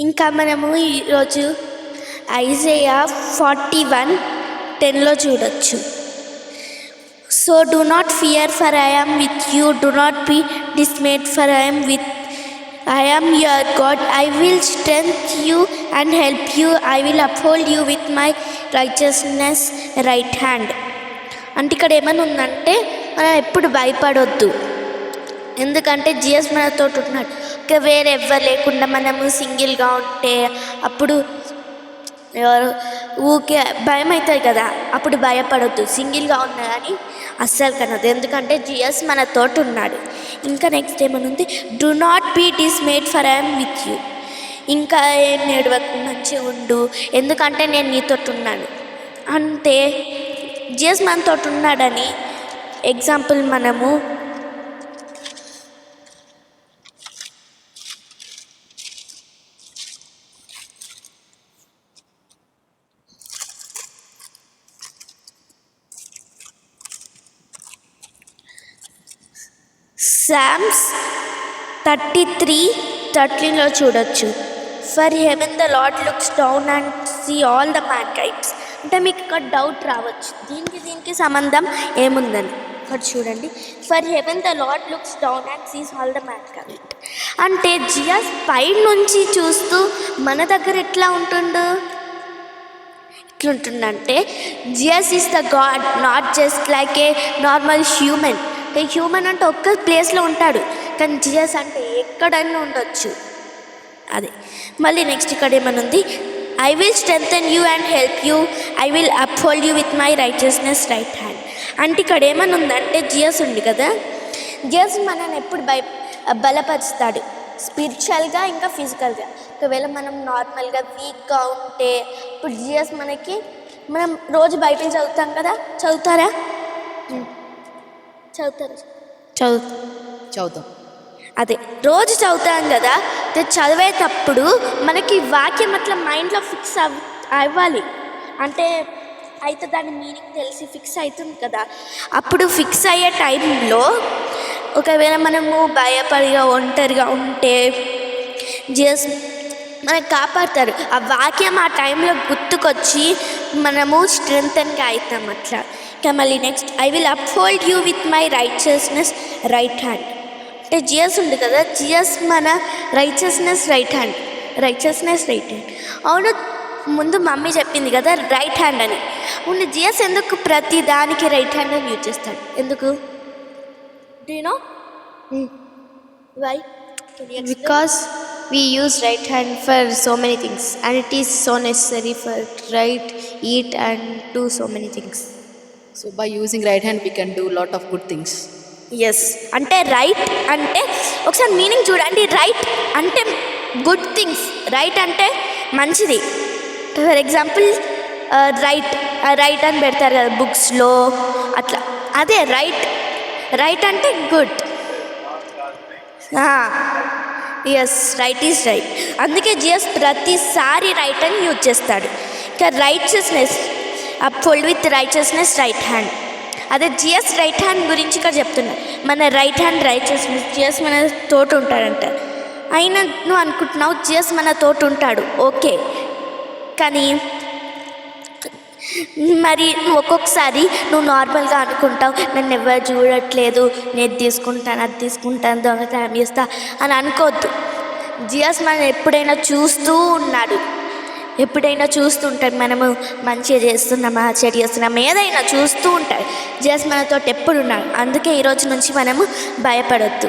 ఇంకా మనము ఈరోజు ఐజయా 41:10 చూడొచ్చు. So do not fear for I am with you, do not be dismayed for I am your God. I will strengthen you and help you. I will uphold you with my righteousness right hand. అంటే ఇక్కడ ఏమైనా ఉందంటే మనం ఎప్పుడు భయపడొద్దు, ఎందుకంటే GS మనతో ఉంటున్నాడు. ఇంకా వేరే ఎవ్వరు లేకుండా మనము సింగిల్గా ఉంటే అప్పుడు ఊకే భయం అవుతుంది కదా, అప్పుడు భయపడొద్దు. సింగిల్గా ఉన్నా కానీ అస్సలు కనదు, ఎందుకంటే జీఎస్ మనతో ఉన్నాడు. ఇంకా నెక్స్ట్ ఏమనుంది, do not be dismayed for I am with you. ఇంకా ఏం ఏడవకు, మంచిగా ఉండు, ఎందుకంటే నేను నీతో ఉన్నాను. అంటే జీఎస్ మనతో ఉన్నాడని ఎగ్జాంపుల్ మనము Psalms 33:13 చూడొచ్చు. For heaven the Lord looks down and see all the mankinds. అంటే మీకు ఇక్కడ డౌట్ రావచ్చు, దీనికి సంబంధం ఏముందని. ఇక్కడ చూడండి, for heaven the Lord looks down and sees all the mankind. అంటే జియాస్ పై నుంచి చూస్తూ మన దగ్గర ఎట్లా ఎట్లుంటుందంటే జియాస్ is the God, not just like a normal human. Human అంటే ఒక్క ప్లేస్లో ఉంటాడు, కానీ జియాస్ అంటే ఎక్కడైనా ఉండొచ్చు. అదే మళ్ళీ నెక్స్ట్ ఇక్కడ ఏమనుంది, I will strengthen you and help you, I will uphold you with my righteousness right hand. అంటే ఇక్కడ ఏమని ఉందంటే జియాస్ ఉంది కదా, జియాస్ మనల్ని ఎప్పుడు బలపరుస్తాడు, స్పిరిచువల్గా ఇంకా ఫిజికల్గా. ఒకవేళ మనం నార్మల్గా వీక్గా ఉంటే ఇప్పుడు జియాస్ మనం రోజు బైబిల్ చదువుతాం కదా, చదువుతారా? చదువుతాం. అదే రోజు చదువుతాం కదా, చదివేటప్పుడు మనకి వాక్యం అట్లా మైండ్లో ఫిక్స్ అవ్వాలి. అంటే అయితే దాని మీనింగ్ తెలిసి ఫిక్స్ అవుతుంది కదా. అప్పుడు ఫిక్స్ అయ్యే టైంలో ఒకవేళ మనము భయపడిగా ఒంటరిగా ఉంటే జస్ట్ మనకు కాపాడతారు. ఆ వాక్యం ఆ టైంలో గుర్తుకొచ్చి మనము స్ట్రెంగ్తన్గా అవుతాం అట్లా. మళ్ళీ next, I will uphold you with my righteousness right hand. అంటే జియాస్ ఉంది కదా, జియాస్ మన రైచియస్నెస్ రైట్ హ్యాండ్. అవును, ముందు మమ్మీ చెప్పింది కదా రైట్ హ్యాండ్ అని. అవును, జియాస్ ఎందుకు ప్రతి దానికి రైట్ హ్యాండ్ అని యూజ్ చేస్తాడు? ఎందుకు? Do you know why? Because we use right hand for so many things, and it is so necessary for write, eat and do so many things. So by using right hand we can do lot of good things. Yes, అంటే right అంటే ఒకసారి meaning చూడండి. Right అంటే good things, right అంటే మంచిది. For example right అని పెడతారు కదా బుక్స్లో, అట్లా. అదే రైట్ అంటే good. Yes, right is right. అందుకే జియాస్ ప్రతిసారి రైట్ అని యూజ్ చేస్తాడు. ఇంకా righteousness uphold with righteousness right hand. అదే జియాస్ రైట్ హ్యాండ్ గురించి ఇక్కడ చెప్తున్నా. మన రైట్ హ్యాండ్ రైచియస్నెస్, జియాస్ మన తోటి ఉంటాడంట. అయినా నువ్వు అనుకుంటున్నావు జియాస్ మన తోటి ఉంటాడు, ఓకే, కానీ మరి ఒక్కొక్కసారి నువ్వు నార్మల్గా అనుకుంటావు నన్ను ఎవరు చూడట్లేదు, నేను తీసుకుంటాను, అది తీసుకుంటాను, దొంగతనం చేస్తా అని అనుకోవద్దు. జియాస్ మనం ఎప్పుడైనా చూస్తూ ఉంటాడు. మనము మంచిగా చేస్తున్నామా, చెడు చేస్తున్నామా, ఏదైనా చూస్తూ ఉంటాడు. జియాస్ మనతో ఎప్పుడు ఉన్నాడు. అందుకే ఈరోజు నుంచి మనము భయపడొద్దు.